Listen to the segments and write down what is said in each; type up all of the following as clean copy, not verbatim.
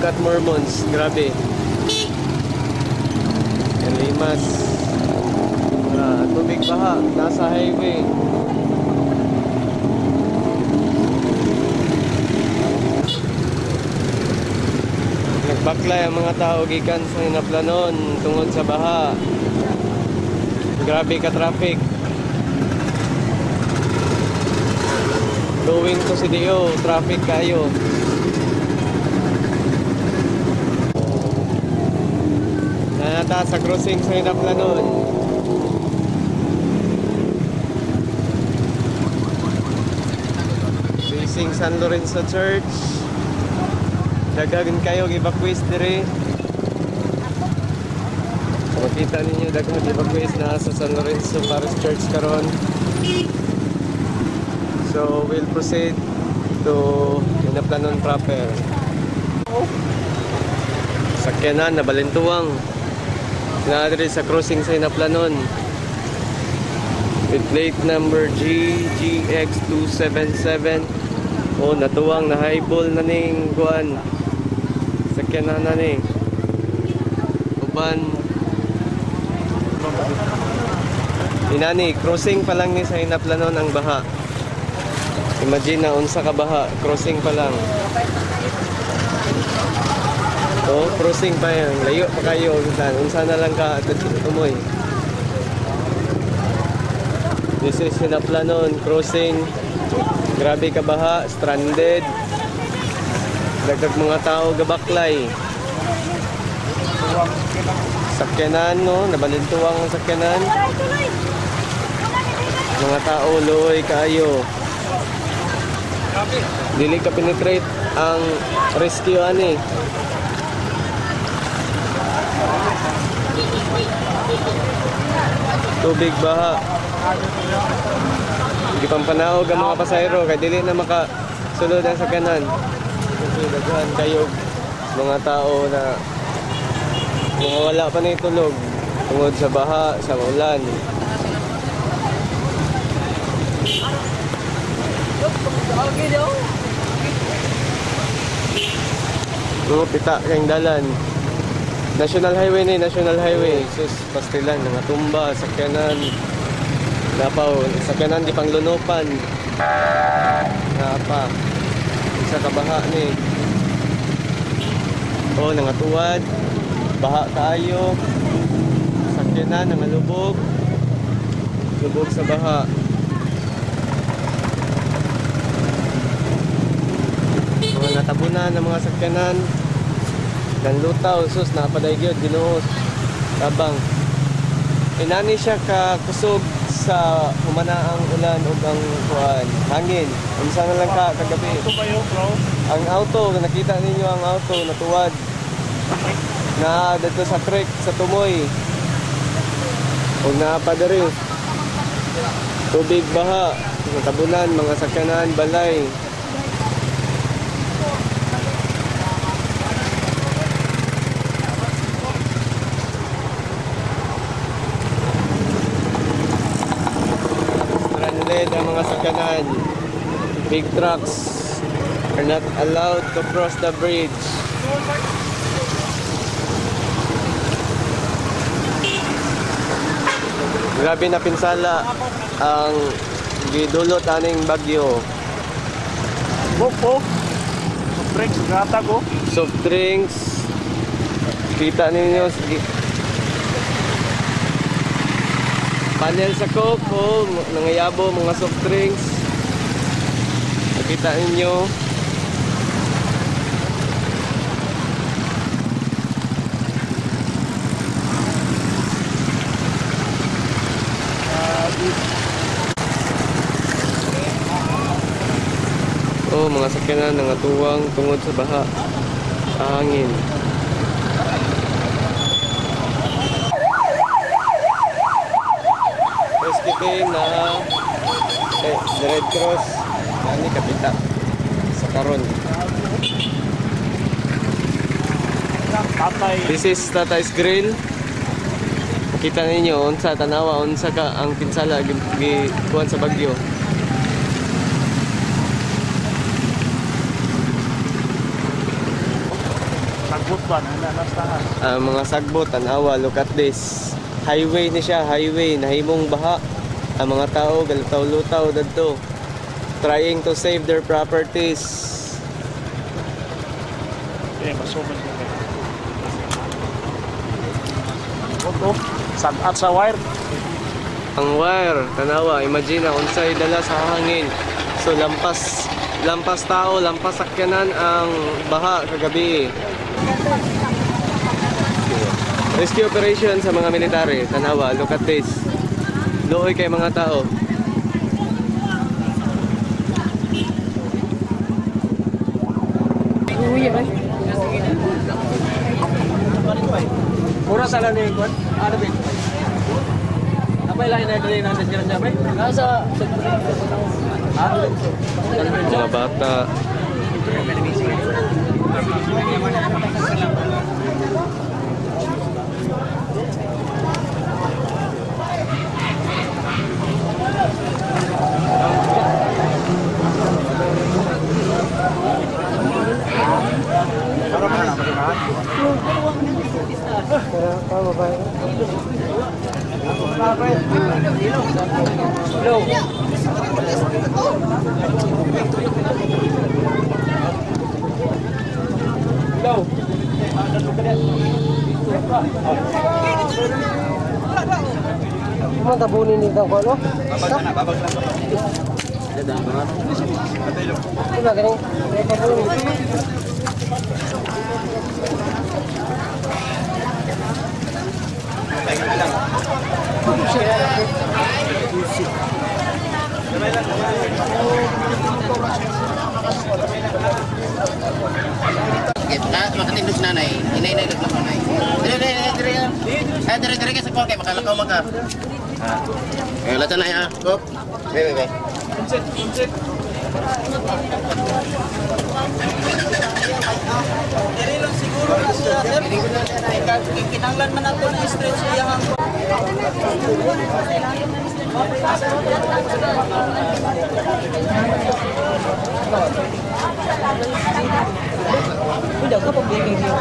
at Mormons. Grabe. Yan, Limas. Tubig baha. Nasa highway. Nagbaklay ang mga tao gikan sa hinaplanon tungod sa baha. Grabe ka traffic. Going to CDO, traffic kayo. Nanata sa crossing sa hinaplanon. Facing San Lorenzo Church. Daghagan kayo evacuate dire. Makita ninyo daghan evacuate na sa San Lorenzo Parish Church karon. So we'll proceed to hinaplanon proper. Sakyanan na balintuwang na dire sa crossing sa hinaplanon with plate number GGX277. Oh, natuwang na highball na ning kuan. Sakyanan na ni uban inani crossing pa lang ni sa hinaplanon ang baha. Imagine na unsa ka baha, crossing pa lang. Oh, crossing pa yan, layo pa kayo unsa na lang ka tumoy. This is hinaplanon crossing. Grabe ka baha, stranded. Dagdag mga tao gabaklay. Sakyanan no, nabalintuwang ang sakyanan. Mga tao luoy kaayo. Dili ka penetrate ang rescue ani. Tubig baha. Hindi pang panaog ang mga pasahero kaya dili na makasulod ang sakyanan. Kasi daghan kayo mga tao na mga wala pa na itulog tungod sa baha, sa ulan. Pita kayong dalan. National Highway ni, National Highway. Sus, pastilan, mga tumba, sakyanan. Napaw, sakyanan di pang lunupan. Napa. Isa kabaha ni. Oh, nangatuwad. Baha tayo. Sakyanan, nangalubog. Lubog sa baha. Mga natabunan ng mga sakyanan. Ganlutaw, sus, napadaygod, ginuos. Tabang. Inani siya kakusog sa humanaang ulan o ang kuan, hangin. Unsa na lang ka kagabi. Ito ba yun, bro? Ang auto, nakita ninyo ang auto, natuwad. Na dito sa creek, sa Tumoy. Huwag napadari. Tubig baha, natabunan, mga sakyanan, balay. Ang mga sakyanan, big trucks are not allowed to cross the bridge. Grabe na pinsala ang gidulot aning bagyo. Bopo. Drinks, gata ko. Soft drinks. Kita ninyo panel sa Coke, oh, nangayabo mga soft drinks. Nakita ninyo. Oh, mga sakyanan nangatuwang tungod sa baha. Hangin. Rescue na the Red Cross nani kapita sa karon. This is Tatay's Grill. Kita ninyo unsa tanawa unsa ka ang pinsala gikuan sa bagyo. sagbot ba? Nanas taas. Mga sagbot, tanawa, look at this. Highway ni siya, highway, nahimong baha. Ang mga tao, galutaw-lutaw dadto. Trying to save their properties. Eh, masuman ko kayo. Ito, sagat sa wire. Ang wire, tanawa, imagine na unsay dala sa hangin. So lampas tao, lampas sakyanan ang baha kagabi. Rescue operation sa mga military, tanawa, look at this. Looy kay mga tao. Mura sala ni kuan. Ano ba? Apa lain na dali na sa siya ba? Nasa Mga bata. Mga tabunin nito ko ano? Wala ganun. Makatindog nanay, inay-inay lang nanay. Dire ka sa kuwan kay makalakaw maka. Lata na ya. Go. Be. Dili lang siguro na kinanglan man ato na stretch iyang. Udah ka pabigay niyo.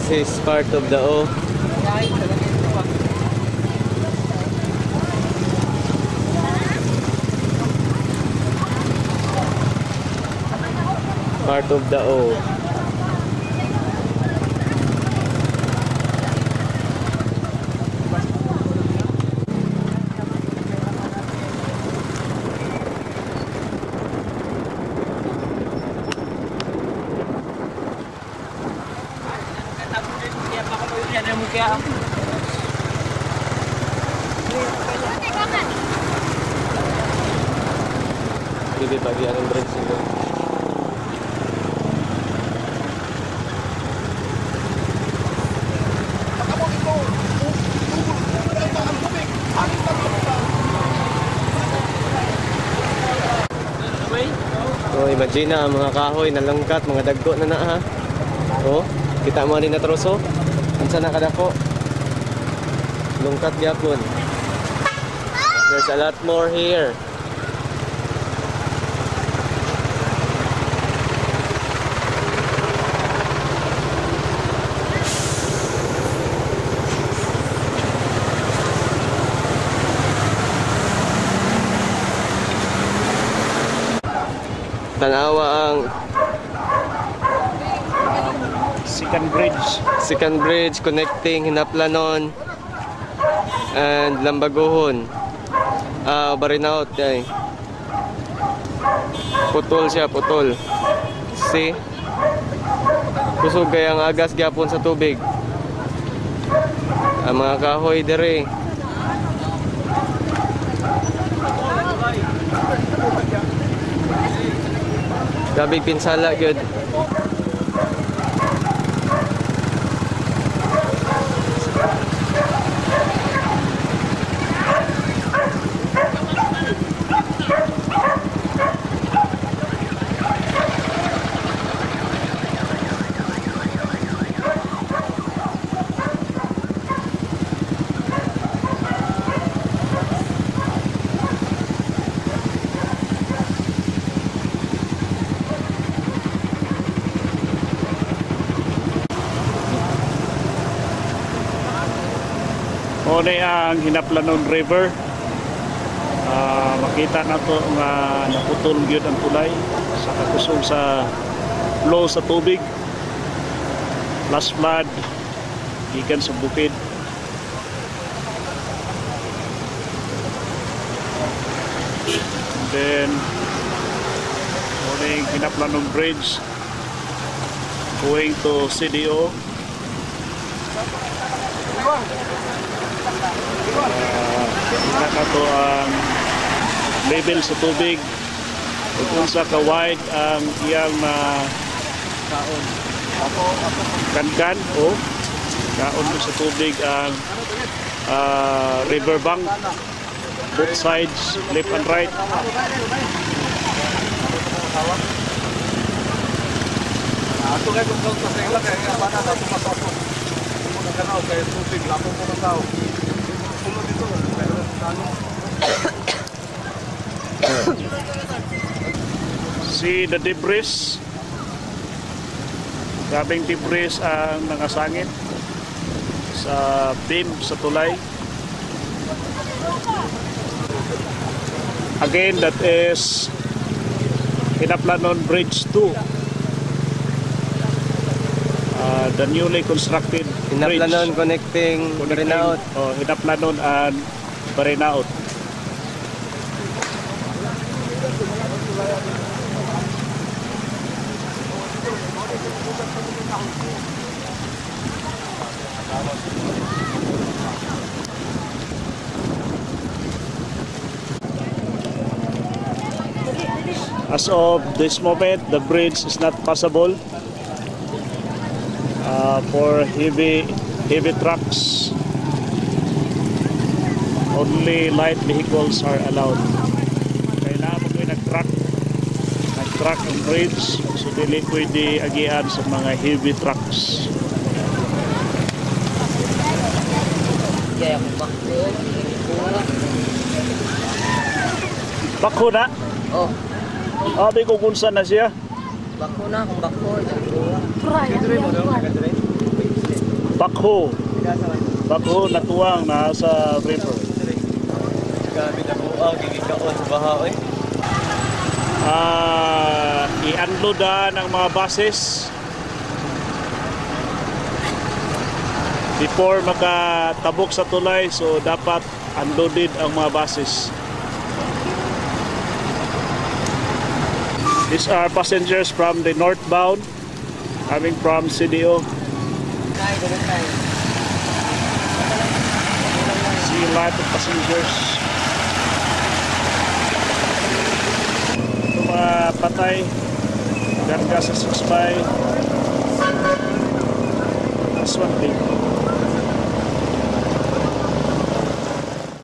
This is part of the O. Part of the O. Hindi bagian ng bridge nito. So imagine na ang mga kahoy na langkat, mga dagko na na ha. Oh, kita mo ni na troso. Unsa na kadako? Lungkat gyapon. There's a lot more here. Tanawa ang second bridge connecting Hinaplanon and Lambaguhon. Barinaot ay. Putol siya, putol. See? Kusog kaya ang agas gyapon sa tubig. Ang mga kahoy dire. Grabe pinsala gyud. Muna ang Hinaplanon River. Makita na to nga naputol gyud ang tulay sa kakusog sa flow sa tubig. Last flood gikan sa bukid. And then muna yung Hinaplanon Bridge going to CDO. Kita na to ang level sa tubig kung sa ka-wide ang iyang kankan o kaon sa tubig ang riverbank, both sides, left and right. Ato kayo kung sa sila kaya bata na pumasok. Muna kanaw kay tubig lapon mo ng tao. Pulo dito pero ano. See the debris. Grabing debris ang nangasangit sa beam sa tulay. Again, that is Hinaplanon Bridge 2. The newly constructed Hinaplanon connecting Barinaot. Hinaplanon and Barinaot. As of this moment, the bridge is not passable for heavy trucks. Only light vehicles are allowed. Kailangan mo kayo nag-truck ang bridge, so dili pwede agian sa mga heavy trucks. Kaya kung bakto, Bakho na? oh, Abi ko kung saan na siya. bakto na, kung bakto, Bakho. Bakho natuwang na sa river. Grabe na buang gigikaon sa baha oy. I-unload ng mga buses before makatabok sa tulay, so dapat unloaded ang mga buses. These are passengers from the northbound coming from CDO. See a lot of passengers. Ito mga patay karga sa 6 by. This one big.